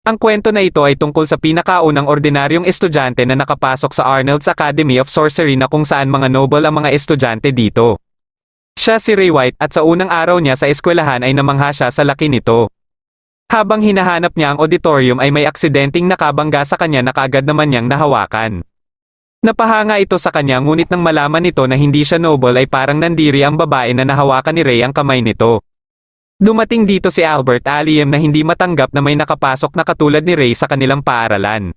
Ang kwento na ito ay tungkol sa pinakaunang ordinaryong estudyante na nakapasok sa Arnold's Academy of Sorcery na kung saan mga noble ang mga estudyante dito. Siya si Ray White at sa unang araw niya sa eskwelahan ay namangha siya sa laki nito. Habang hinahanap niya ang auditorium ay may aksidenteng nakabangga sa kanya na kaagad naman niyang nahawakan. Napahanga ito sa kanya ngunit nang malaman nito na hindi siya noble ay parang nandiri ang babae na nahawakan ni Ray ang kamay nito. Dumating dito si Albert Aliem na hindi matanggap na may nakapasok na katulad ni Ray sa kanilang paaralan.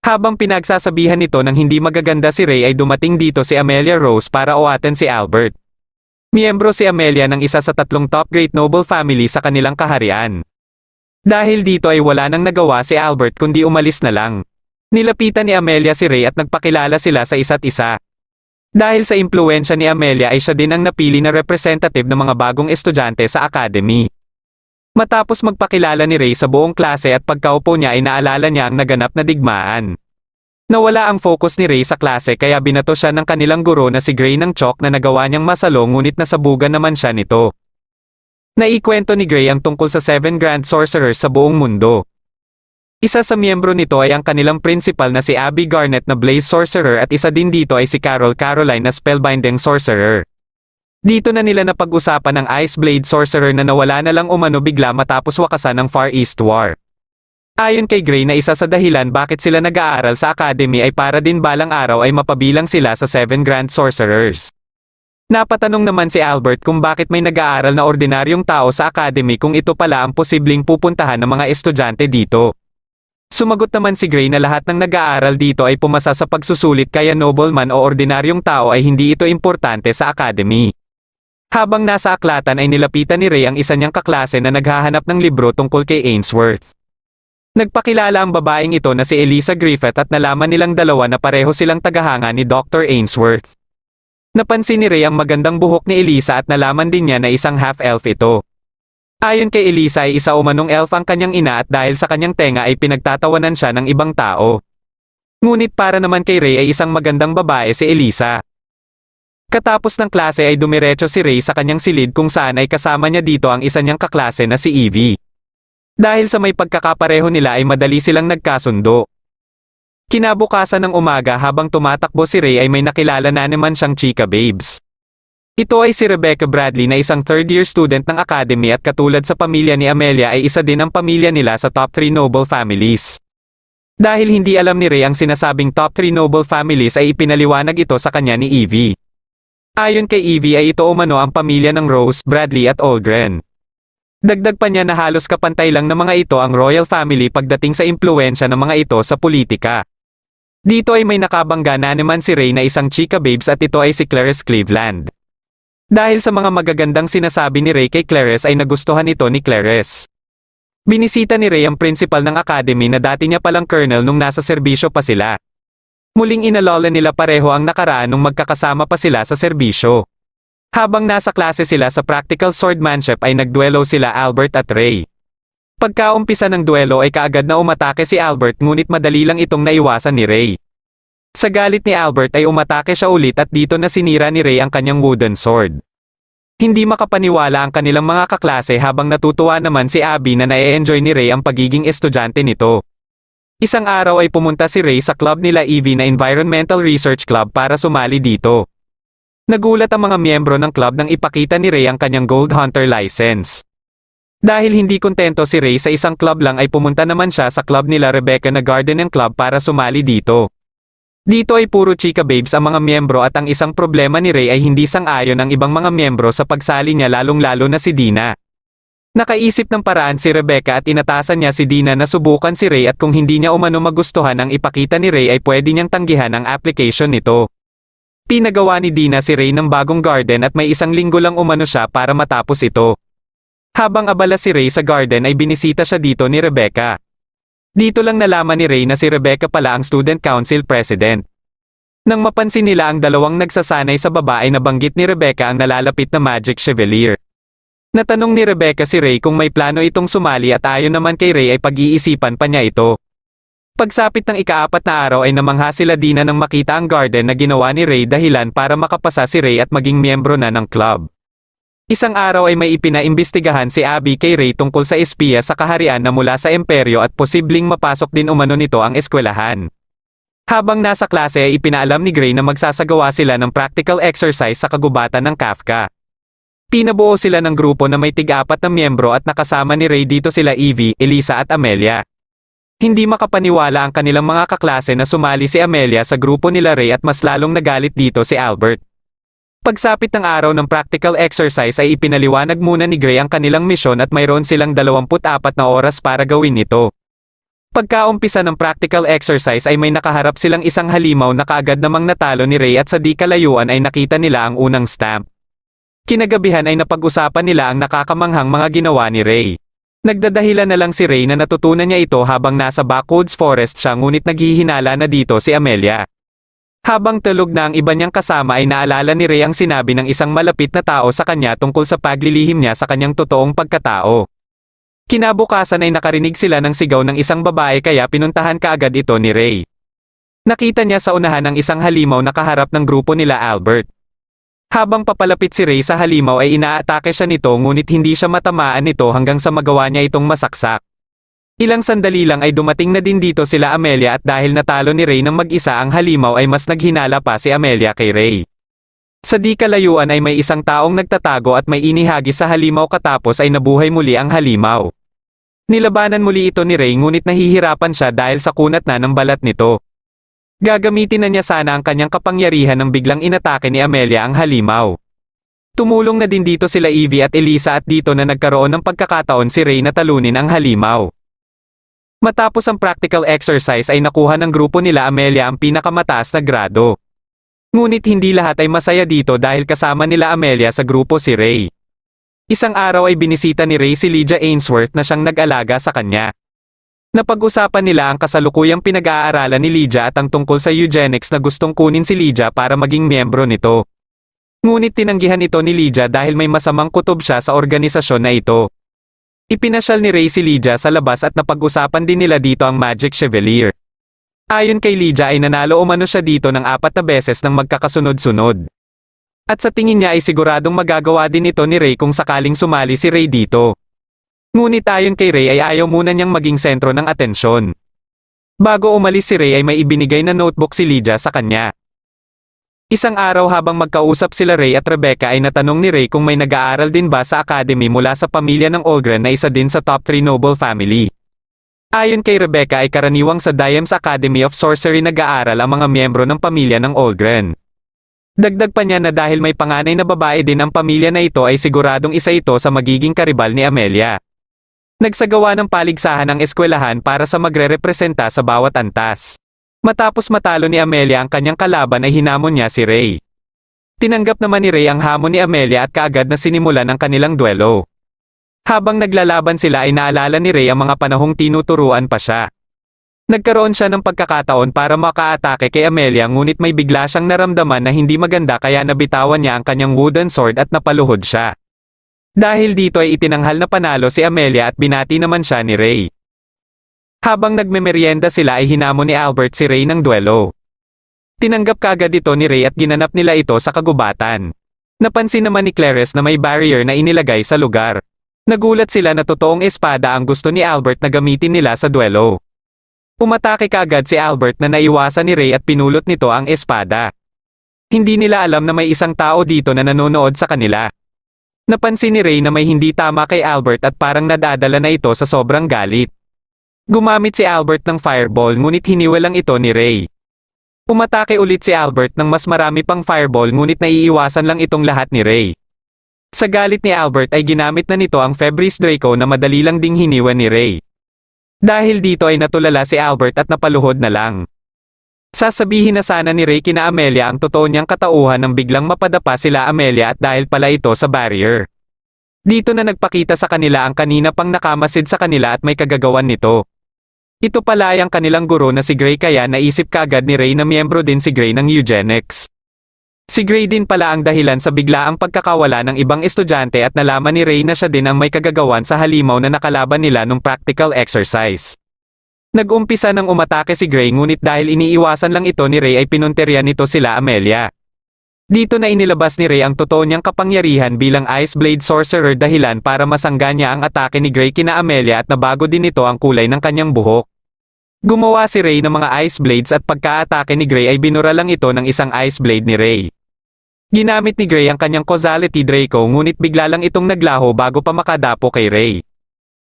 Habang pinagsasabihan nito ng hindi magaganda si Ray ay dumating dito si Amelia Rose para uwaten si Albert. Miyembro si Amelia ng isa sa 3 top great noble family sa kanilang kaharian. Dahil dito ay wala nang nagawa si Albert kundi umalis na lang. Nilapitan ni Amelia si Ray at nagpakilala sila sa isa't isa. Dahil sa impluwensya ni Amelia ay siya din ang napili na representative ng mga bagong estudyante sa academy. Matapos magpakilala ni Ray sa buong klase at pagkaupo niya ay naalala niya ang naganap na digmaan. Nawala ang focus ni Ray sa klase kaya binato siya ng kanilang guro na si Gray ng chalk na nagawa niyang masalo ngunit nasabugan naman siya nito. Naikwento ni Gray ang tungkol sa 7 Grand Sorcerers sa buong mundo. Isa sa miyembro nito ay ang kanilang principal na si Abby Garnet na Blaze Sorcerer at isa din dito ay si Carol Caroline na Spellbinding Sorcerer. Dito na nila napag-usapan ang Ice Blade Sorcerer na nawala na lang umano bigla matapos wakasan ng Far East War. Ayon kay Gray na isa sa dahilan bakit sila nag-aaral sa academy ay para din balang araw ay mapabilang sila sa 7 Grand Sorcerers. Napatanong naman si Albert kung bakit may nag-aaral na ordinaryong tao sa academy kung ito pala ang posibleng pupuntahan ng mga estudyante dito. Sumagot naman si Gray na lahat ng nag-aaral dito ay pumasa sa pagsusulit kaya nobleman o ordinaryong tao ay hindi ito importante sa academy. Habang nasa aklatan ay nilapitan ni Ray ang isa niyang kaklase na naghahanap ng libro tungkol kay Ainsworth. Nagpakilala ang babaeng ito na si Eliza Griffith at nalaman nilang dalawa na pareho silang tagahanga ni Dr. Ainsworth. Napansin ni Ray ang magandang buhok ni Eliza at nalaman din niya na isang half-elf ito. Ayon kay Eliza ay isa umanong elf ang kanyang ina at dahil sa kanyang tenga ay pinagtatawanan siya ng ibang tao. Ngunit para naman kay Ray ay isang magandang babae si Eliza. Katapos ng klase ay dumiretso si Ray sa kanyang silid kung saan ay kasama niya dito ang isa niyang kaklase na si Evie. Dahil sa may pagkakapareho nila ay madali silang nagkasundo. Kinabukasan ng umaga habang tumatakbo si Ray ay may nakilala na naman siyang chika babes. Ito ay si Rebecca Bradley na isang third-year student ng academy at katulad sa pamilya ni Amelia ay isa din ang pamilya nila sa top 3 noble families. Dahil hindi alam ni Ray ang sinasabing top 3 noble families ay ipinaliwanag ito sa kanya ni Evie. Ayon kay Evie ay ito umano ang pamilya ng Rose, Bradley at Aldrin. Dagdag pa niya na halos kapantay lang ng mga ito ang royal family pagdating sa impluwensya ng mga ito sa politika. Dito ay may nakabangga na naman si Ray na isang chika babes at ito ay si Clarice Cleveland. Dahil sa mga magagandang sinasabi ni Ray kay Clarice ay nagustuhan ito ni Clarice. Binisita ni Ray ang principal ng academy na dati niya palang colonel nung nasa serbisyo pa sila. Muling inalala nila pareho ang nakaraan nung magkakasama pa sila sa serbisyo. Habang nasa klase sila sa practical swordmanship ay nagduelo sila Albert at Ray. Pagkaumpisa ng duelo ay kaagad na umatake si Albert ngunit madali lang itong naiwasan ni Ray. Sa galit ni Albert ay umatake siya ulit at dito na sinira ni Ray ang kanyang wooden sword. Hindi makapaniwala ang kanilang mga kaklase habang natutuwa naman si Abby na na-enjoy ni Ray ang pagiging estudyante nito. Isang araw ay pumunta si Ray sa club nila Evie na Environmental Research Club para sumali dito. Nagulat ang mga miyembro ng club nang ipakita ni Ray ang kanyang Gold Hunter license. Dahil hindi kontento si Ray sa isang club lang ay pumunta naman siya sa club nila Rebecca na Garden and Club para sumali dito. Dito ay puro chika babes ang mga miyembro at ang isang problema ni Ray ay hindi sang-ayon ang ibang mga miyembro sa pagsali niya lalong-lalo na si Dina. Nakaisip ng paraan si Rebecca at inatasan niya si Dina na subukan si Ray at kung hindi niya umano magustuhan ang ipakita ni Ray ay pwede niyang tanggihan ang application nito. Pinagawa ni Dina si Ray ng bagong garden at may 1 linggo lang umano siya para matapos ito. Habang abala si Ray sa garden ay binisita siya dito ni Rebecca. Dito lang nalaman ni Ray na si Rebecca pala ang student council president. Nang mapansin nila ang dalawang nagsasanay sa baba ay nabanggit ni Rebecca ang nalalapit na Magic Chevalier. Natanong ni Rebecca si Ray kung may plano itong sumali at ayon naman kay Ray ay pag-iisipan pa niya ito. Pagsapit ng ika-4 na araw ay namangha sila Dina nang makita ang garden na ginawa ni Ray dahilan para makapasa si Ray at maging miyembro na ng club. Isang araw ay may ipinaimbestigahan si Abby kay Ray tungkol sa espiya sa kaharian na mula sa imperyo at posibleng mapasok din umano nito ang eskwelahan. Habang nasa klase ay ipinaalam ni Gray na magsasagawa sila ng practical exercise sa kagubatan ng Kafka. Pinabuo sila ng grupo na may tig-apat na miyembro at nakasama ni Ray dito sila Evie, Elisa at Amelia. Hindi makapaniwala ang kanilang mga kaklase na sumali si Amelia sa grupo nila Ray at mas lalong nagalit dito si Albert. Pagsapit ng araw ng practical exercise ay ipinaliwanag muna ni Gray ang kanilang misyon at mayroon silang 24 na oras para gawin ito. Pagkaumpisa ng practical exercise ay may nakaharap silang isang halimaw na kaagad namang natalo ni Ray at sa di kalayuan ay nakita nila ang unang stamp. Kinagabihan ay napag-usapan nila ang nakakamanghang mga ginawa ni Ray. Nagdadahilan na lang si Ray na natutunan niya ito habang nasa backwoods forest siya ngunit naghihinala na dito si Amelia. Habang tulog na ang iba niyang kasama ay naalala ni Ray ang sinabi ng isang malapit na tao sa kanya tungkol sa paglilihim niya sa kanyang totoong pagkatao. Kinabukasan ay nakarinig sila ng sigaw ng isang babae kaya pinuntahan kaagad ito ni Ray. Nakita niya sa unahan ng isang halimaw na kaharap ng grupo nila Albert. Habang papalapit si Ray sa halimaw ay inaatake siya nito ngunit hindi siya matamaan nito hanggang sa magawa niya itong masaksak. Ilang sandali lang ay dumating na din dito sila Amelia at dahil natalo ni Ray ng mag-isa ang halimaw ay mas naghinala pa si Amelia kay Ray. Sa di kalayuan ay may isang taong nagtatago at may inihagis sa halimaw katapos ay nabuhay muli ang halimaw. Nilabanan muli ito ni Ray ngunit nahihirapan siya dahil sa kunat na ng balat nito. Gagamitin na niya sana ang kanyang kapangyarihan nang biglang inatake ni Amelia ang halimaw. Tumulong na din dito sila Evie at Elisa at dito na nagkaroon ng pagkakataon si Ray na talunin ang halimaw. Matapos ang practical exercise ay nakuha ng grupo nila Amelia ang pinakamataas na grado. Ngunit hindi lahat ay masaya dito dahil kasama nila Amelia sa grupo si Ray. Isang araw ay binisita ni Ray si Lydia Ainsworth na siyang nag-alaga sa kanya. Napag-usapan nila ang kasalukuyang pinag-aaralan ni Lydia at ang tungkol sa eugenics na gustong kunin si Lydia para maging miyembro nito. Ngunit tinanggihan ito ni Lydia dahil may masamang kutob siya sa organisasyon na ito. Ipinasyal ni Ray si Lydia sa labas at napag-usapan din nila dito ang Magic Chevalier. Ayon kay Lydia ay nanalo umano siya dito ng 4 na beses ng magkakasunod-sunod. At sa tingin niya ay siguradong magagawa din ito ni Ray kung sakaling sumali si Ray dito. Ngunit ayon kay Ray ay ayaw muna niyang maging sentro ng atensyon. Bago umalis si Ray ay may ibinigay na notebook si Lydia sa kanya. Isang araw habang magkausap sila Ray at Rebecca ay natanong ni Ray kung may nag-aaral din ba sa academy mula sa pamilya ng Olgren na isa din sa top 3 noble family. Ayon kay Rebecca ay karaniwang sa Diem's Academy of Sorcery nag-aaral ang mga miyembro ng pamilya ng Olgren. Dagdag pa niya na dahil may panganay na babae din ang pamilya na ito ay siguradong isa ito sa magiging karibal ni Amelia. Nagsagawa ng paligsahan ang eskwelahan para sa magre-representa sa bawat antas. Matapos matalo ni Amelia ang kanyang kalaban ay hinamon niya si Ray. Tinanggap naman ni Ray ang hamon ni Amelia at kaagad na sinimulan ang kanilang duelo. Habang naglalaban sila ay naalala ni Ray ang mga panahong tinuturuan pa siya. Nagkaroon siya ng pagkakataon para makaatake kay Amelia ngunit may bigla siyang naramdaman na hindi maganda kaya nabitawan niya ang kanyang wooden sword at napaluhod siya. Dahil dito ay itinanghal na panalo si Amelia at binati naman siya ni Ray. Habang nagmemeryenda sila ay hinamon ni Albert si Ray ng duelo. Tinanggap kaagad ito ni Ray at ginanap nila ito sa kagubatan. Napansin naman ni Clarice na may barrier na inilagay sa lugar. Nagulat sila na totoong espada ang gusto ni Albert na gamitin nila sa duelo. Umatake kaagad si Albert na naiwasan ni Ray at pinulot nito ang espada. Hindi nila alam na may isang tao dito na nanonood sa kanila. Napansin ni Ray na may hindi tama kay Albert at parang nadadala na ito sa sobrang galit. Gumamit si Albert ng fireball ngunit hiniwalang ito ni Ray. Umatake ulit si Albert ng mas marami pang fireball ngunit naiiwasan lang itong lahat ni Ray. Sa galit ni Albert ay ginamit na nito ang Febris Draco na madali lang ding hiniwan ni Ray. Dahil dito ay natulala si Albert at napaluhod na lang. Sasabihin na sana ni Ray kina Amelia ang totoo niyang katauhan nang biglang mapadapa sila Amelia at dahil pala ito sa barrier. Dito na nagpakita sa kanila ang kanina pang nakamasid sa kanila at may kagagawan nito. Ito pala ay ang kanilang guro na si Gray kaya naisip kaagad ni Ray na miyembro din si Gray ng eugenics. Si Gray din pala ang dahilan sa biglaang pagkakawala ng ibang estudyante at nalaman ni Ray na siya din ang may kagagawan sa halimaw na nakalaban nila nung practical exercise. Nag-umpisa ng umatake si Gray ngunit dahil iniiwasan lang ito ni Ray ay pinunterian nito sila Amelia. Dito na inilabas ni Ray ang totoo niyang kapangyarihan bilang Ice Blade Sorcerer dahilan para masangga niya ang atake ni Gray kina Amelia at nabago din nito ang kulay ng kanyang buhok. Gumawa si Ray ng mga Ice Blades at pagka-atake ni Gray ay binura lang ito ng isang Ice Blade ni Ray. Ginamit ni Gray ang kanyang Causality Draco ngunit bigla lang itong naglaho bago pa makadapo kay Ray.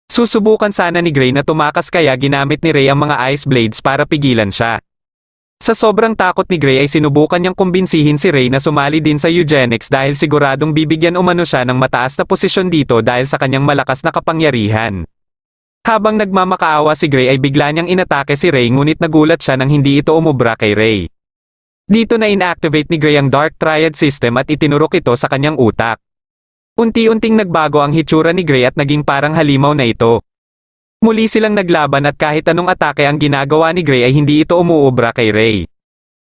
Susubukan sana ni Gray na tumakas kaya ginamit ni Ray ang mga Ice Blades para pigilan siya. Sa sobrang takot ni Gray ay sinubukan niyang kumbinsihin si Ray na sumali din sa eugenics dahil siguradong bibigyan umano siya ng mataas na posisyon dito dahil sa kanyang malakas na kapangyarihan. Habang nagmamakaawa si Gray ay bigla niyang inatake si Ray ngunit nagulat siya nang hindi ito umubra kay Ray. Dito na inactivate ni Gray ang Dark Triad System at itinurok ito sa kanyang utak. Unti-unting nagbago ang hitsura ni Gray at naging parang halimaw na ito. Muli silang naglaban at kahit anong atake ang ginagawa ni Gray ay hindi ito umuubra kay Ray.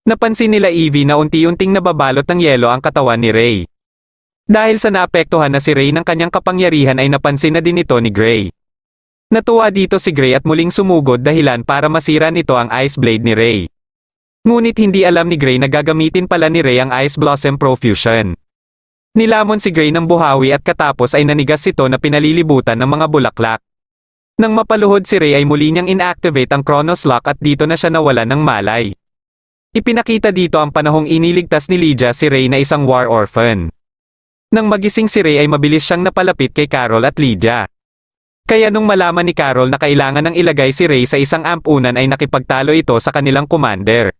Napansin nila Evie na unti-unting nababalot ng yelo ang katawan ni Ray. Dahil sa naapektuhan na si Ray ng kanyang kapangyarihan ay napansin na din ito ni Gray. Natuwa dito si Gray at muling sumugod dahilan para masira nito ang Ice Blade ni Ray. Ngunit hindi alam ni Gray na gagamitin pala ni Ray ang Ice Blossom Profusion. Nilamon si Gray ng buhawi at katapos ay nanigas ito na pinalilibutan ng mga bulaklak. Nang mapaluhod si Ray ay muli niyang inactivate ang Chronos Lock at dito na siya nawalan ng malay. Ipinakita dito ang panahong iniligtas ni Lydia si Ray na isang war orphan. Nang magising si Ray ay mabilis siyang napalapit kay Carol at Lydia. Kaya nung malaman ni Carol na kailangan ng ilagay si Ray sa isang ampunan ay nakipagtalo ito sa kanilang commander.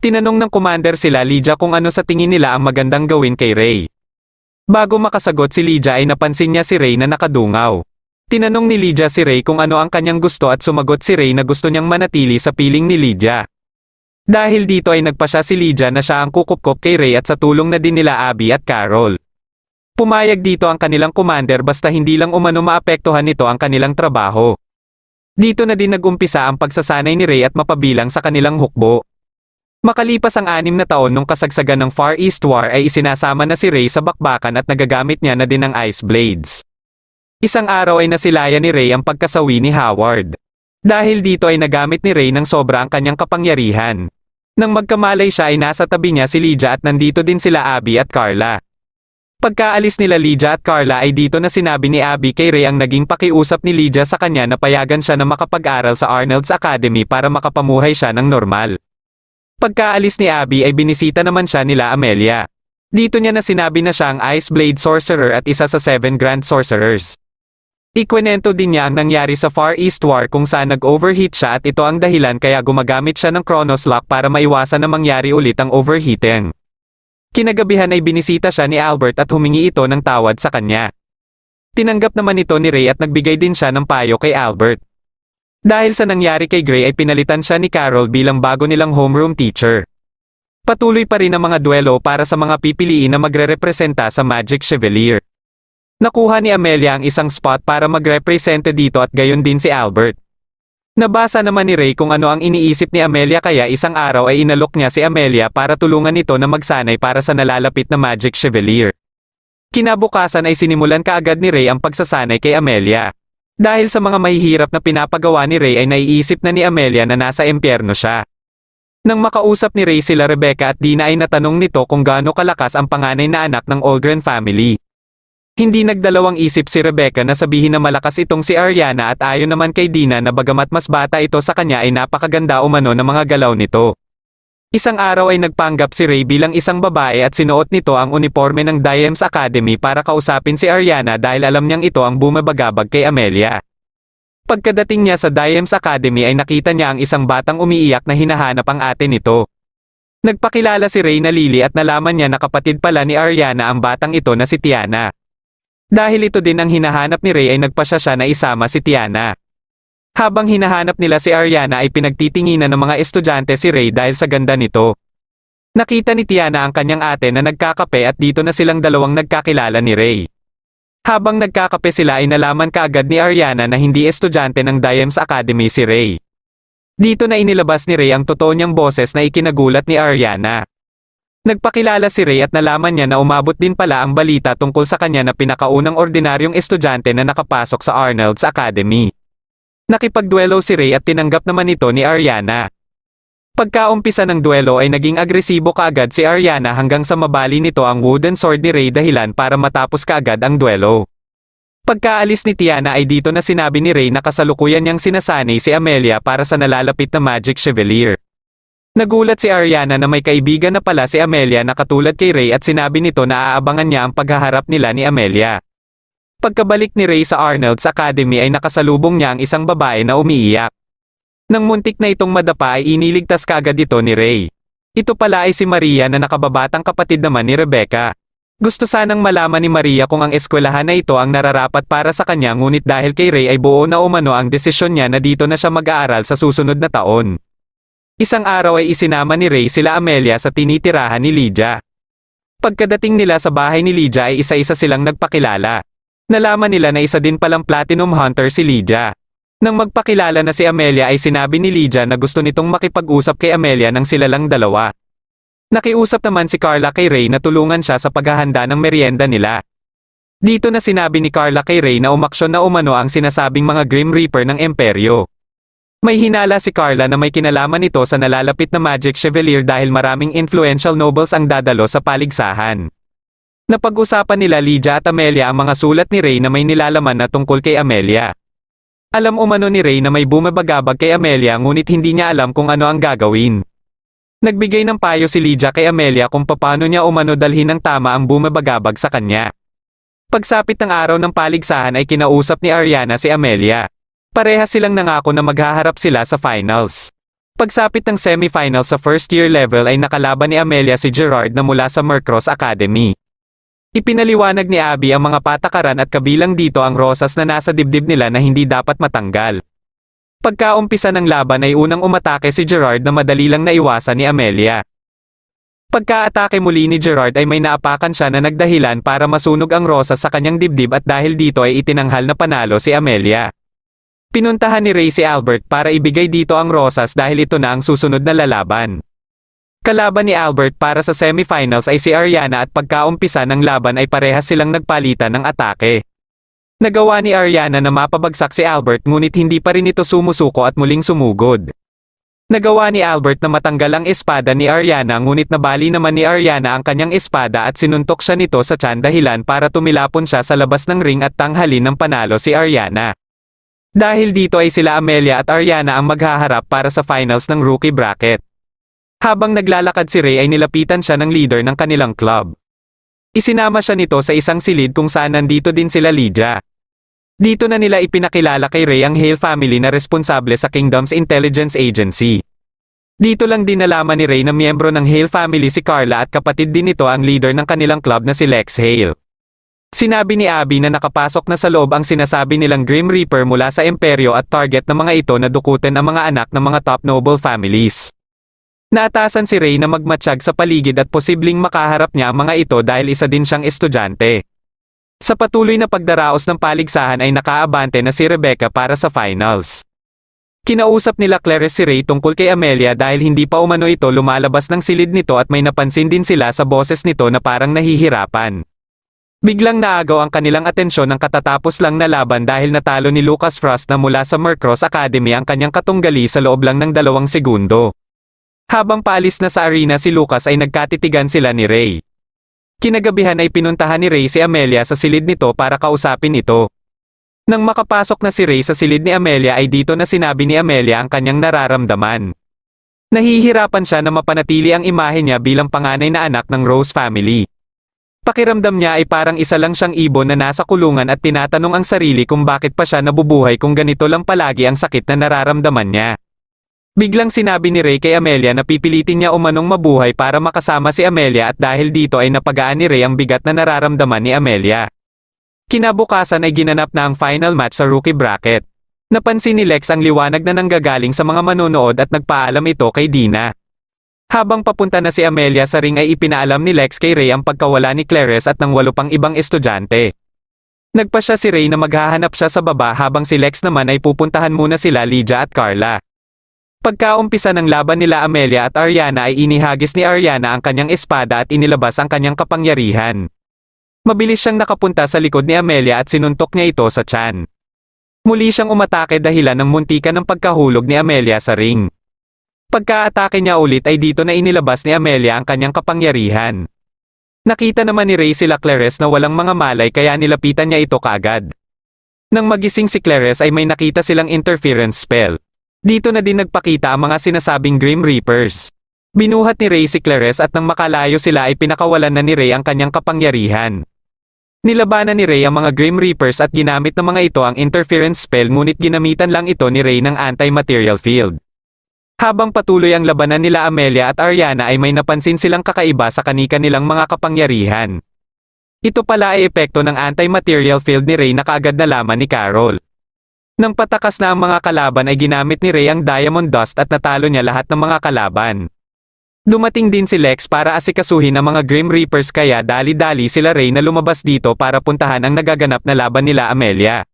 Tinanong ng commander sila Lydia kung ano sa tingin nila ang magandang gawin kay Ray. Bago makasagot si Lydia ay napansin niya si Ray na nakadungaw. Tinanong ni Lydia si Ray kung ano ang kanyang gusto at sumagot si Ray na gusto niyang manatili sa piling ni Lydia. Dahil dito ay nagpasya si Lydia na siya ang kukupkop kay Ray at sa tulong na din nila Abby at Carol. Pumayag dito ang kanilang commander basta hindi lang umano maapektuhan nito ang kanilang trabaho. Dito na din nagumpisa ang pagsasanay ni Ray at mapabilang sa kanilang hukbo. Makalipas ang 6 na taon nung kasagsagan ng Far East War ay isinasama na si Ray sa bakbakan at nagagamit niya na din ng Ice Blades. Isang araw ay nasilayan ni Ray ang pagkasawi ni Howard. Dahil dito ay nagamit ni Ray ng sobra ang kanyang kapangyarihan. Nang magkamalay siya ay nasa tabi niya si Lydia at nandito din sila Abby at Carla. Pagkaalis nila Lydia at Carla ay dito na sinabi ni Abby kay Ray ang naging pakiusap ni Lydia sa kanya na payagan siya na makapag-aral sa Arnold's Academy para makapamuhay siya ng normal. Pagkaalis ni Abby ay binisita naman siya nila Amelia. Dito niya na sinabi na siya ang Ice Blade Sorcerer at isa sa 7 Grand Sorcerers. Ikwento din niya ang nangyari sa Far East War kung saan nag-overheat siya at ito ang dahilan kaya gumagamit siya ng Chronos Lock para maiwasan na mangyari ulit ang overheating. Kinagabihan ay binisita siya ni Albert at humingi ito ng tawad sa kanya. Tinanggap naman ito ni Ray at nagbigay din siya ng payo kay Albert. Dahil sa nangyari kay Gray ay pinalitan siya ni Carol bilang bago nilang homeroom teacher. Patuloy pa rin ang mga duelo para sa mga pipiliin na magre-representa sa Magic Chevalier. Nakuha ni Amelia ang isang spot para magrepresente dito at gayon din si Albert. Nabasa naman ni Ray kung ano ang iniisip ni Amelia kaya isang araw ay inalok niya si Amelia para tulungan ito na magsanay para sa nalalapit na Magic Chevalier. Kinabukasan ay sinimulan kaagad ni Ray ang pagsasanay kay Amelia. Dahil sa mga mahihirap na pinapagawa ni Ray ay naiisip na ni Amelia na nasa impyerno siya. Nang makausap ni Ray sila Rebecca at Dina ay natanong nito kung gaano kalakas ang panganay na anak ng Olgren family. Hindi nagdalawang isip si Rebecca na sabihin na malakas itong si Ariana at ayon naman kay Dina na bagamat mas bata ito sa kanya ay napakaganda umano ng mga galaw nito. Isang araw ay nagpanggap si Ray bilang isang babae at sinuot nito ang uniforme ng Diamonds Academy para kausapin si Ariana dahil alam niyang ito ang bumabagabag kay Amelia. Pagkadating niya sa Diamonds Academy ay nakita niya ang isang batang umiiyak na hinahanap ang ate nito. Nagpakilala si Ray na Lily at nalaman niya na kapatid pala ni Ariana ang batang ito na si Tiana. Dahil ito din ang hinahanap ni Ray ay nagpasya siya na isama si Tiana. Habang hinahanap nila si Ariana ay pinagtitinginan ng mga estudyante si Ray dahil sa ganda nito. Nakita ni Tiana ang kanyang ate na nagkakape at dito na silang dalawang nagkakilala ni Ray. Habang nagkakape sila ay nalaman kaagad ni Ariana na hindi estudyante ng Diamonds Academy si Ray. Dito na inilabas ni Ray ang totoo niyang boses na ikinagulat ni Ariana. Nagpakilala si Ray at nalaman niya na umabot din pala ang balita tungkol sa kanya na pinakaunang ordinaryong estudyante na nakapasok sa Arnold's Academy. Nakipagduelo si Ray at tinanggap naman ito ni Ariana. Pagkaumpisa ng duelo ay naging agresibo kaagad si Ariana hanggang sa mabali nito ang wooden sword ni Ray dahilan para matapos kaagad ang duelo. Pagkaalis ni Tiana ay dito na sinabi ni Ray na kasalukuyan niyang sinasanay si Amelia para sa nalalapit na Magic Chevalier. Nagulat si Ariana na may kaibigan na pala si Amelia na katulad kay Ray at sinabi nito na aabangan niya ang paghaharap nila ni Amelia. Pagkabalik ni Ray sa Arnold's Academy ay nakasalubong niya ang isang babae na umiiyak. Nang muntik na itong madapa ay iniligtas kaagad ito ni Ray. Ito pala ay si Maria na nakababatang kapatid naman ni Rebecca. Gusto sanang malaman ni Maria kung ang eskwelahan na ito ang nararapat para sa kanya ngunit dahil kay Ray ay buo na umano ang desisyon niya na dito na siya mag-aaral sa susunod na taon. Isang araw ay isinama ni Ray sila Amelia sa tinitirahan ni Lydia. Pagkadating nila sa bahay ni Lydia ay isa-isa silang nagpakilala. Nalaman nila na isa din palang platinum hunter si Lydia. Nang magpakilala na si Amelia ay sinabi ni Lydia na gusto nitong makipag-usap kay Amelia nang sila lang dalawa. Nakiusap naman si Carla kay Ray na tulungan siya sa paghahanda ng merienda nila. Dito na sinabi ni Carla kay Ray na umaksyon na umano ang sinasabing mga Grim Reaper ng Imperyo. May hinala si Carla na may kinalaman ito sa nalalapit na Magic Chevalier dahil maraming influential nobles ang dadalo sa paligsahan. Napag-usapan nila Lydia at Amelia ang mga sulat ni Ray na may nilalaman na tungkol kay Amelia. Alam umano ni Ray na may bumabagabag kay Amelia ngunit hindi niya alam kung ano ang gagawin. Nagbigay ng payo si Lydia kay Amelia kung paano niya umano dalhin ng tama ang bumabagabag sa kanya. Pagsapit ng araw ng paligsahan ay kinausap ni Ariana si Amelia. Parehas silang nangako na maghaharap sila sa finals. Pagsapit ng semifinals sa first year level ay nakalaban ni Amelia si Gerard na mula sa Mercross Academy. Ipinaliwanag ni Abby ang mga patakaran at kabilang dito ang rosas na nasa dibdib nila na hindi dapat matanggal. Pagkaumpisa ng laban ay unang umatake si Gerard na madali lang naiwasan ni Amelia. Pagkaatake muli ni Gerard ay may naapakan siya na nagdahilan para masunog ang rosas sa kanyang dibdib at dahil dito ay itinanghal na panalo si Amelia. Pinuntahan ni Ray si Albert para ibigay dito ang rosas dahil ito na ang susunod na lalaban. Kalaban ni Albert para sa semifinals ay si Ariana at pagkaumpisa ng laban ay parehas silang nagpalitan ng atake. Nagawa ni Ariana na mapabagsak si Albert ngunit hindi pa rin ito sumusuko at muling sumugod. Nagawa ni Albert na matanggal ang espada ni Ariana ngunit nabali naman ni Ariana ang kanyang espada at sinuntok siya nito sa tiyan dahilan para tumilapon siya sa labas ng ring at tanghalin ng panalo si Ariana. Dahil dito ay sila Amelia at Ariana ang maghaharap para sa finals ng rookie bracket. Habang naglalakad si Ray ay nilapitan siya ng leader ng kanilang club. Isinama siya nito sa isang silid kung saan nandito din sila Lydia. Dito na nila ipinakilala kay Ray ang Hale family na responsable sa Kingdom's Intelligence Agency. Dito lang din nalaman ni Ray na miyembro ng Hale family si Carla at kapatid din nito ang leader ng kanilang club na si Lex Hale. Sinabi ni Abby na nakapasok na sa loob ang sinasabi nilang Grim Reaper mula sa Imperyo at target ng mga ito na dukutin ang mga anak ng mga top noble families. Naatasan si Ray na magmatsyag sa paligid at posibleng makaharap niya ang mga ito dahil isa din siyang estudyante. Sa patuloy na pagdaraos ng paligsahan ay nakaabante na si Rebecca para sa finals. Kinausap nila Clarice si Ray tungkol kay Amelia dahil hindi pa umano ito lumalabas ng silid nito at may napansin din sila sa boses nito na parang nahihirapan. Biglang naagaw ang kanilang atensyon ng katatapos lang na laban dahil natalo ni Lucas Frost na mula sa Mercross Academy ang kanyang katunggali sa loob lang ng 2 segundo. Habang paalis na sa arena si Lucas ay nagkatitigan sila ni Ray. Kinagabihan ay pinuntahan ni Ray si Amelia sa silid nito para kausapin ito. Nang makapasok na si Ray sa silid ni Amelia ay dito na sinabi ni Amelia ang kanyang nararamdaman. Nahihirapan siya na mapanatili ang imahe niya bilang panganay na anak ng Rose family. Pakiramdam niya ay parang isa lang siyang ibon na nasa kulungan at tinatanong ang sarili kung bakit pa siya nabubuhay kung ganito lang palagi ang sakit na nararamdaman niya. Biglang sinabi ni Ray kay Amelia na pipilitin niya umanong mabuhay para makasama si Amelia at dahil dito ay napagaan ni Ray ang bigat na nararamdaman ni Amelia. Kinabukasan ay ginanap na ang final match sa rookie bracket. Napansin ni Lex ang liwanag na nanggagaling sa mga manonood at nagpaalam ito kay Dina. Habang papunta na si Amelia sa ring ay ipinaalam ni Lex kay Ray ang pagkawala ni Clarice at ng 8 pang ibang estudyante. Nagpasya si Ray na maghahanap siya sa baba habang si Lex naman ay pupuntahan muna sila Lydia at Carla. Pagkaumpisa ng laban nila Amelia at Ariana ay inihagis ni Ariana ang kanyang espada at inilabas ang kanyang kapangyarihan. Mabilis siyang nakapunta sa likod ni Amelia at sinuntok niya ito sa tiyan. Muli siyang umatake dahilan ng muntikan ng pagkahulog ni Amelia sa ring. Pagka-atake niya ulit ay dito na inilabas ni Amelia ang kanyang kapangyarihan. Nakita naman ni Ray sila Clarice na walang mga malay kaya nilapitan niya ito kaagad. Nang magising si Clarice ay may nakita silang interference spell. Dito na din nagpakita ang mga sinasabing Grim Reapers. Binuhat ni Ray si Clarice at nang makalayo sila ay pinakawalan na ni Ray ang kanyang kapangyarihan. Nilabanan ni Ray ang mga Grim Reapers at ginamit ng mga ito ang interference spell ngunit ginamitan lang ito ni Ray ng anti-material field. Habang patuloy ang labanan nila Amelia at Ariana ay may napansin silang kakaiba sa kanika nilang mga kapangyarihan. Ito pala ay epekto ng anti-material field ni Ray na kaagad nalaman ni Carol. Nang patakas na ang mga kalaban ay ginamit ni Ray ang Diamond Dust at natalo niya lahat ng mga kalaban. Dumating din si Lex para asikasuhin ang mga Grim Reapers kaya dali-dali sila Ray na lumabas dito para puntahan ang nagaganap na laban nila Amelia.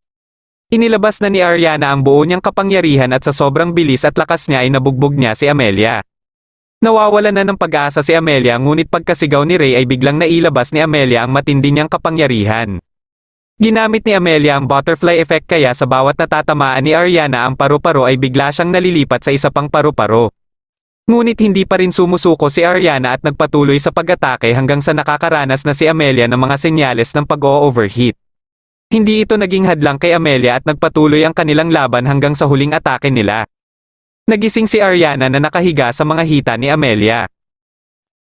Inilabas na ni Ariana ang buo niyang kapangyarihan at sa sobrang bilis at lakas niya ay nabugbog niya si Amelia. Nawawalan na ng pag-asa si Amelia ngunit pagkasigaw ni Ray ay biglang nailabas ni Amelia ang matindi niyang kapangyarihan. Ginamit ni Amelia ang butterfly effect kaya sa bawat natatamaan ni Ariana ang paru-paro ay bigla siyang nalilipat sa isa pang paru-paro. Ngunit hindi pa rin sumusuko si Ariana at nagpatuloy sa pag-atake hanggang sa nakakaranas na si Amelia ng mga senyales ng pag-o-overheat. Hindi ito naging hadlang kay Amelia at nagpatuloy ang kanilang laban hanggang sa huling atake nila. Nagising si Ariana na nakahiga sa mga hita ni Amelia.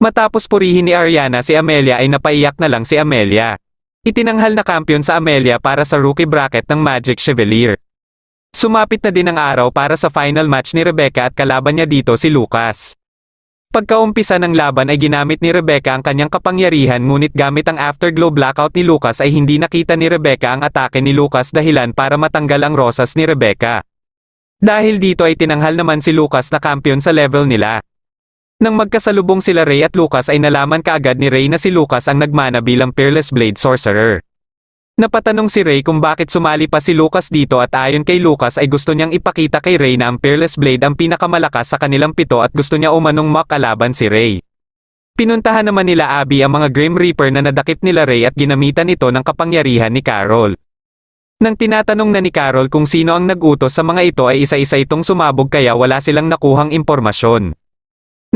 Matapos purihin ni Ariana si Amelia ay napaiyak na lang si Amelia. Itinanghal na kampiyon sa Amelia para sa rookie bracket ng Magic Chevalier. Sumapit na din ang araw para sa final match ni Rebecca at kalaban niya dito si Lucas. Pagkaumpisa ng laban ay ginamit ni Rebecca ang kanyang kapangyarihan ngunit gamit ang Afterglow Blackout ni Lucas ay hindi nakita ni Rebecca ang atake ni Lucas dahilan para matanggal ang rosas ni Rebecca. Dahil dito ay tinanghal naman si Lucas na kampiyon sa level nila. Nang magkasalubong sila Ray at Lucas ay nalaman kaagad ni Ray na si Lucas ang nagmana bilang Peerless Blade Sorcerer. Napatanong si Ray kung bakit sumali pa si Lucas dito at ayon kay Lucas ay gusto niyang ipakita kay Ray na ang Peerless Blade ang pinakamalakas sa kanilang pito at gusto niya umanong makalaban si Ray. Pinuntahan naman nila Abby ang mga Grim Reaper na nadakip nila Ray at ginamitan ito ng kapangyarihan ni Carol. Nang tinatanong na ni Carol kung sino ang nag-utos sa mga ito ay isa-isa itong sumabog kaya wala silang nakuhang impormasyon.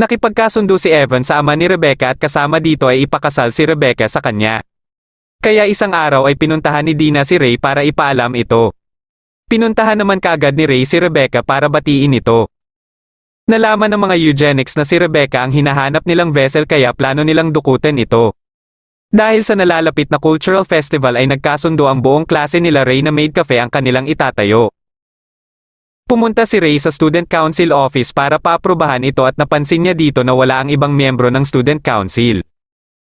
Nakipagkasundo si Evan sa ama ni Rebecca at kasama dito ay ipakasal si Rebecca sa kanya. Kaya isang araw ay pinuntahan ni Dina si Ray para ipaalam ito. Pinuntahan naman kaagad ni Ray si Rebecca para batiin ito. Nalaman ng mga eugenics na si Rebecca ang hinahanap nilang vessel kaya plano nilang dukutin ito. Dahil sa nalalapit na cultural festival ay nagkasundo ang buong klase nila Ray na maid cafe ang kanilang itatayo. Pumunta si Ray sa Student Council office para paaprubahan ito at napansin niya dito na wala ang ibang miyembro ng Student Council.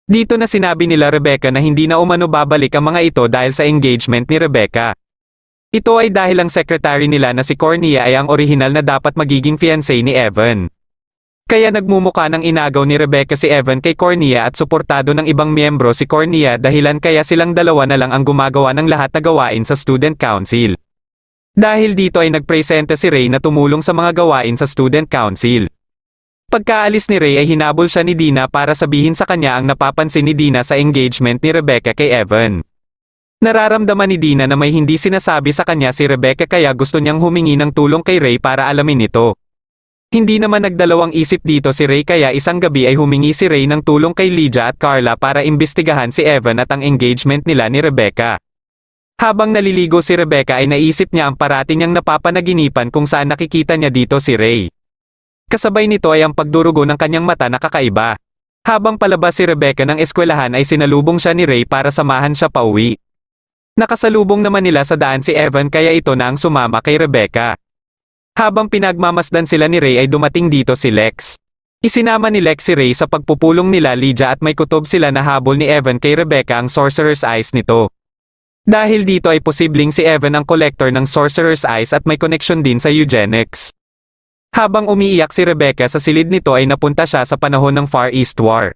Dito na sinabi nila Rebecca na hindi na umano babalik ang mga ito dahil sa engagement ni Rebecca. Ito ay dahil ang secretary nila na si Cornea ay ang orihinal na dapat magiging fiancé ni Evan. Kaya nagmumuka ng inagaw ni Rebecca si Evan kay Cornea at suportado ng ibang miyembro si Cornea dahilan kaya silang dalawa na lang ang gumagawa ng lahat na gawain sa Student Council. Dahil dito ay nagpresente si Ray na tumulong sa mga gawain sa Student Council. Pagkaalis ni Ray ay hinabol siya ni Dina para sabihin sa kanya ang napapansin ni Dina sa engagement ni Rebecca kay Evan. Nararamdaman ni Dina na may hindi sinasabi sa kanya si Rebecca kaya gusto niyang humingi ng tulong kay Ray para alamin ito. Hindi naman nagdalawang isip dito si Ray kaya isang gabi ay humingi si Ray ng tulong kay Lydia at Carla para imbestigahan si Evan at ang engagement nila ni Rebecca. Habang naliligo si Rebecca ay naisip niya ang parati niyang napapanaginipan kung saan nakikita niya dito si Ray. Kasabay nito ay ang pagdurugo ng kanyang mata na kakaiba. Habang palabas si Rebecca ng eskwelahan ay sinalubong siya ni Ray para samahan siya pauwi. Nakasalubong naman nila sa daan si Evan kaya ito na ang sumama kay Rebecca. Habang pinagmamasdan sila ni Ray ay dumating dito si Lex. Isinama ni Lex si Ray sa pagpupulong nila Lydia at may kutob sila na habol ni Evan kay Rebecca ang Sorcerer's Eyes nito. Dahil dito ay posibleng si Evan ang collector ng Sorcerer's Eyes at may connection din sa eugenics. Habang umiiyak si Rebecca sa silid nito ay napunta siya sa panahon ng Far East War.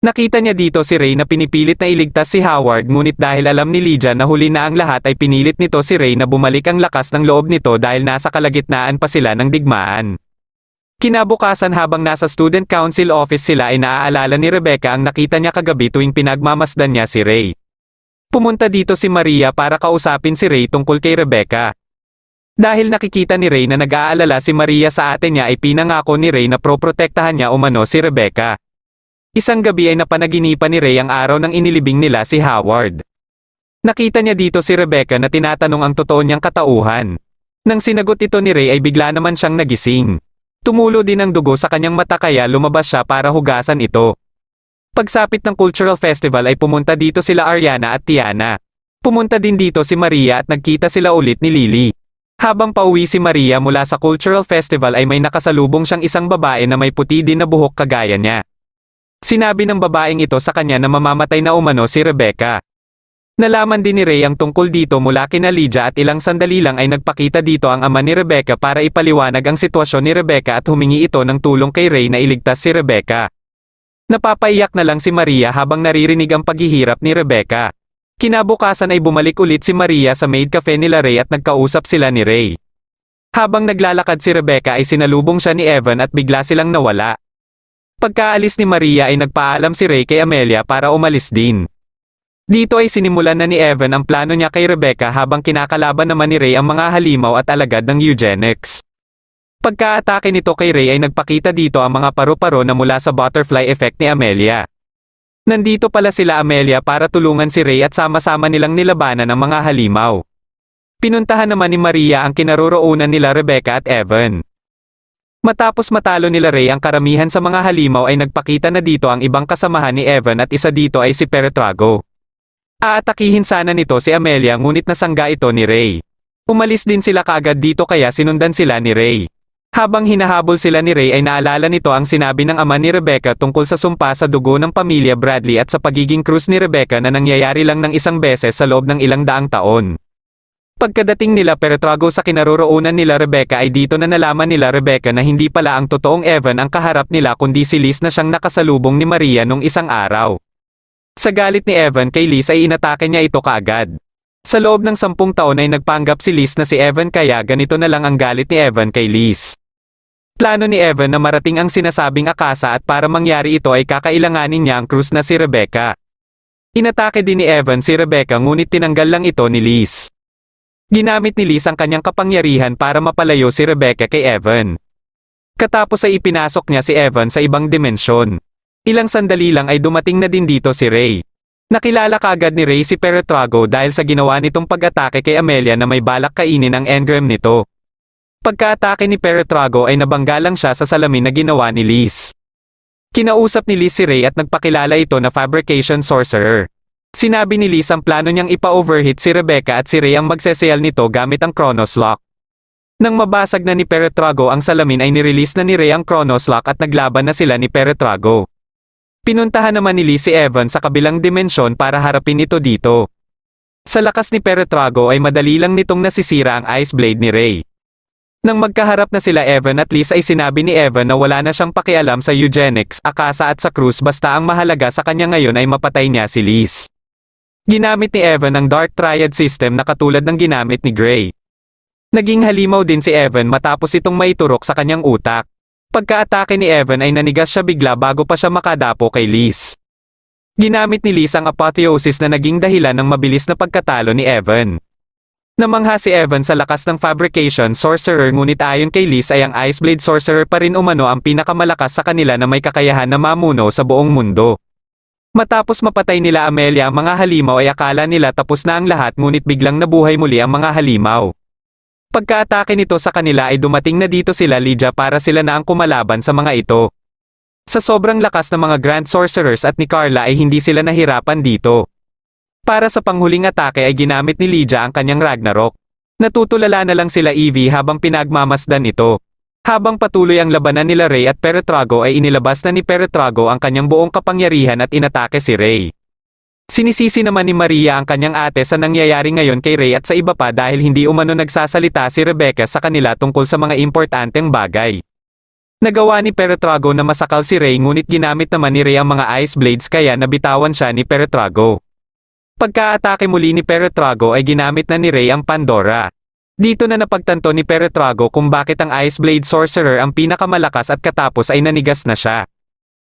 Nakita niya dito si Ray na pinipilit na iligtas si Howard ngunit dahil alam ni Lydia na huli na ang lahat ay pinilit nito si Ray na bumalik ang lakas ng loob nito dahil nasa kalagitnaan pa sila ng digmaan. Kinabukasan habang nasa Student Council office sila ay naaalala ni Rebecca ang nakita niya kagabi tuwing pinagmamasdan niya si Ray. Pumunta dito si Maria para kausapin si Ray tungkol kay Rebecca. Dahil nakikita ni Ray na nag-aalala si Maria sa ate niya ay pinangako ni Ray na proprotektahan niya umano si Rebecca. Isang gabi ay napanaginipan ni Ray ang araw ng inilibing nila si Howard. Nakita niya dito si Rebecca na tinatanong ang totoo niyang katauhan. Nang sinagot ito ni Ray ay bigla naman siyang nagising. Tumulo din ang dugo sa kanyang mata kaya lumabas siya para hugasan ito. Pagsapit ng cultural festival ay pumunta dito sila Ariana at Tiana. Pumunta din dito si Maria at nagkita sila ulit ni Lily. Habang pauwi si Maria mula sa cultural festival ay may nakasalubong siyang isang babae na may puti din na buhok kagaya niya. Sinabi ng babaeng ito sa kanya na mamamatay na umano si Rebecca. Nalaman din ni Ray ang tungkol dito mula kina Lydia at ilang sandali lang ay nagpakita dito ang ama ni Rebecca para ipaliwanag ang sitwasyon ni Rebecca at humingi ito ng tulong kay Ray na iligtas si Rebecca. Napapaiyak na lang si Maria habang naririnig ang paghihirap ni Rebecca. Kinabukasan ay bumalik ulit si Maria sa maid cafe nila Ray at nagkausap sila ni Ray. Habang naglalakad si Rebecca ay sinalubong siya ni Evan at bigla silang nawala. Pagkaalis ni Maria ay nagpaalam si Ray kay Amelia para umalis din. Dito ay sinimulan na ni Evan ang plano niya kay Rebecca habang kinakalaban naman ni Ray ang mga halimaw at alagad ng eugenics. Pagkaatake nito kay Ray ay nagpakita dito ang mga paru-paro na mula sa butterfly effect ni Amelia. Nandito pala sila Amelia para tulungan si Ray at sama-sama nilang nilabanan ang mga halimaw. Pinuntahan naman ni Maria ang kinaroroonan nila Rebecca at Evan. Matapos matalo nila Ray ang karamihan sa mga halimaw ay nagpakita na dito ang ibang kasamahan ni Evan at isa dito ay si Peretrago. Aatakihin sana nito si Amelia ngunit nasangga ito ni Ray. Umalis din sila kaagad dito kaya sinundan sila ni Ray. Habang hinahabol sila ni Ray ay naalala nito ang sinabi ng ama ni Rebecca tungkol sa sumpa sa dugo ng pamilya Bradley at sa pagiging krus ni Rebecca na nangyayari lang ng isang beses sa loob ng ilang daang taon. Pagkadating nila Peretrago sa kinaroroonan nila Rebecca ay dito na nalaman nila Rebecca na hindi pala ang totoong Evan ang kaharap nila kundi si Liz na siyang nakasalubong ni Maria nung isang araw. Sa galit ni Evan kay Liz ay inatake niya ito kaagad. Sa loob ng 10 taon ay nagpanggap si Liz na si Evan kaya ganito na lang ang galit ni Evan kay Liz. Plano ni Evan na marating ang sinasabing akasa at para mangyari ito ay kakailanganin niya ang krus na si Rebecca. Inatake din ni Evan si Rebecca ngunit tinanggal lang ito ni Liz. Ginamit ni Liz ang kanyang kapangyarihan para mapalayo si Rebecca kay Evan. Katapos ay ipinasok niya si Evan sa ibang dimensyon. Ilang sandali lang ay dumating na din dito si Ray. Nakilala kaagad ni Ray si Peretrago dahil sa ginawa nitong pag-atake kay Amelia na may balak kainin ang engram nito. Pagka-atake ni Peretrago ay nabangga lang siya sa salamin na ginawa ni Liz. Kinausap ni Liz si Ray at nagpakilala ito na fabrication sorcerer. Sinabi ni Liz ang plano niyang ipa-overheat si Rebecca at si Ray ang magsesayal nito gamit ang Chronos Lock. Nang mabasag na ni Peretrago ang salamin ay nirelease na ni Ray ang Chronos Lock at naglaban na sila ni Peretrago. Pinuntahan naman ni Liz si Evan sa kabilang dimensyon para harapin ito dito. Sa lakas ni Peretrago ay madali lang nitong nasisira ang Ice Blade ni Ray. Nang magkaharap na sila Evan at Liz ay sinabi ni Evan na wala na siyang pakialam sa eugenics, akasa at sa krus basta ang mahalaga sa kanya ngayon ay mapatay niya si Liz. Ginamit ni Evan ang Dark Triad system na katulad ng ginamit ni Gray. Naging halimaw din si Evan matapos itong maiturok sa kanyang utak. Pagka-atake ni Evan ay nanigas siya bigla bago pa siya makadapo kay Liz. Ginamit ni Liz ang apotheosis na naging dahilan ng mabilis na pagkatalo ni Evan. Namangha si Evan sa lakas ng fabrication sorcerer ngunit ayon kay Liz ay ang Iceblade sorcerer pa rin umano ang pinakamalakas sa kanila na may kakayahan na mamuno sa buong mundo. Matapos mapatay nila Amelia ang mga halimaw ay akala nila tapos na ang lahat ngunit biglang nabuhay muli ang mga halimaw. Pagka-atake nito sa kanila ay dumating na dito sila Lydia para sila na ang kumalaban sa mga ito. Sa sobrang lakas ng mga Grand Sorcerers at ni Carla ay hindi sila nahirapan dito. Para sa panghuling atake ay ginamit ni Lydia ang kanyang Ragnarok. Natutulala na lang sila Evie habang pinagmamasdan ito. Habang patuloy ang labanan nila Ray at Peretrago ay inilabas na ni Peretrago ang kanyang buong kapangyarihan at inatake si Ray. Sinisisi naman ni Maria ang kanyang ate sa nangyayari ngayon kay Ray at sa iba pa dahil hindi umano nagsasalita si Rebecca sa kanila tungkol sa mga importanteng bagay. Nagawa ni Peretrago na masakal si Ray ngunit ginamit naman ni Ray ang mga Ice Blades kaya nabitawan siya ni Peretrago. Pagka-atake muli ni Peretrago ay ginamit na ni Ray ang Pandora. Dito na napagtanto ni Peretrago kung bakit ang Ice Blade Sorcerer ang pinakamalakas at katapos ay nanigas na siya.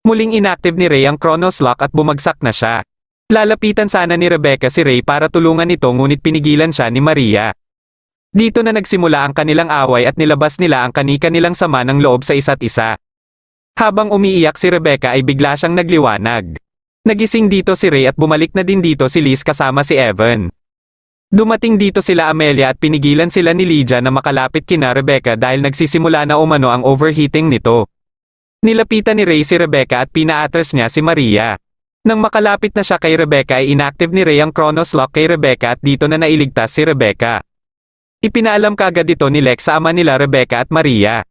Muling inactive ni Ray ang Chronos Lock at bumagsak na siya. Lalapitan sana ni Rebecca si Ray para tulungan ito ngunit pinigilan siya ni Maria. Dito na nagsimula ang kanilang away at nilabas nila ang kani-kanilang sama ng loob sa isa't isa. Habang umiiyak si Rebecca ay bigla siyang nagliwanag. Nagising dito si Ray at bumalik na din dito si Liz kasama si Evan. Dumating dito sila Amelia at pinigilan sila ni Lydia na makalapit kina Rebecca dahil nagsisimula na umano ang overheating nito. Nilapitan ni Ray si Rebecca at pina-atras niya si Maria. Nang makalapit na siya kay Rebecca ay inactive ni Ray ang Chronos Lock kay Rebecca at dito na nailigtas si Rebecca. Ipinaalam kagad ito ni Lex sa ama nila Rebecca at Maria.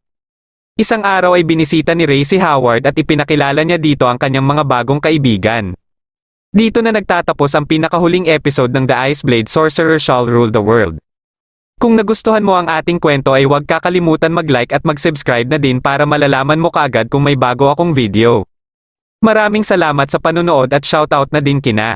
Isang araw ay binisita ni Ray si Howard at ipinakilala niya dito ang kanyang mga bagong kaibigan. Dito na nagtatapos ang pinakahuling episode ng The Iceblade Sorcerer Shall Rule the World. Kung nagustuhan mo ang ating kwento ay huwag kakalimutan mag-like at mag-subscribe na din para malalaman mo kaagad kung may bago akong video. Maraming salamat sa panunood at shoutout na din kina